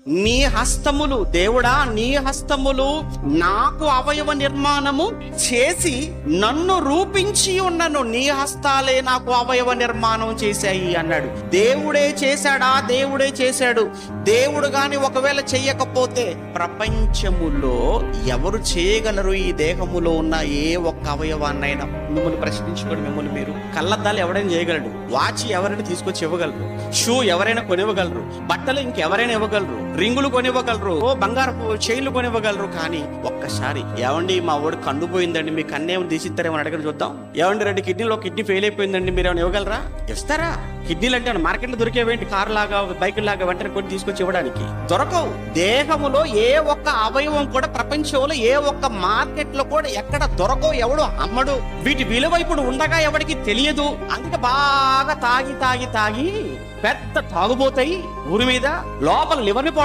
నీ హస్తములు, దేవుడా నీ హస్తములు నాకు అవయవ నిర్మాణము చేసి నన్ను రూపించి ఉన్నను, నీ హస్తాలే నాకు అవయవ నిర్మాణం చేశాయి అన్నాడు. దేవుడే చేశాడా? దేవుడే చేశాడు. దేవుడు గాని ఒకవేళ చెయ్యకపోతే ప్రపంచములో ఎవరు చేయగలరు? ఈ దేహములో ఉన్న ఏ ఒక్క అవయవాన్నైనా మిమ్మల్ని ప్రశ్నించుకోండి. మిమ్మల్ని మీరు, కళ్ళద్దాలు ఎవరైనా చేయగలరు, వాచ్ ఎవరైనా తీసుకొచ్చి ఇవ్వగలరు, షూ ఎవరైనా కొనివ్వగలరు, బట్టలు ఇంకెవరైనా ఇవ్వగలరు, రింగులు కొనివ్వగలరు, బంగారపు చైన్లు కొనివ్వగలరు. కానీ ఒక్కసారి ఏమండి మా వాడు కన్ను పోయిందండి, మీ కన్నేమో తీసిస్తారేమో అడగని చూద్దాం. ఏమండి 2 కిడ్నీలో కిడ్నీ ఫెయిల్ అయిపోయిందండి, మీరు ఏమైనా ఇవ్వగలరా? ఇస్తారా? కిడ్నీలు అంటే మార్కెట్లో దొరికేవేంటి? కారు లాగా బైక్ లాగా వెంటనే కొన్ని తీసుకొచ్చి ఇవ్వడానికి దొరకవు. దేహములో ఏ ఒక్క అవయవం కూడా ప్రపంచంలో ఏ ఒక్క మార్కెట్ లో కూడా ఎక్కడ దొరకవు, ఎవడు అమ్మడు. వీటి విలువ ఇప్పుడు ఉండగా ఎవరికి తెలియదు. అందుకే బాగా తాగి తాగి తాగి పెద్ద తాగుబోతాయి ఊరి మీద, లోపల లివర్ని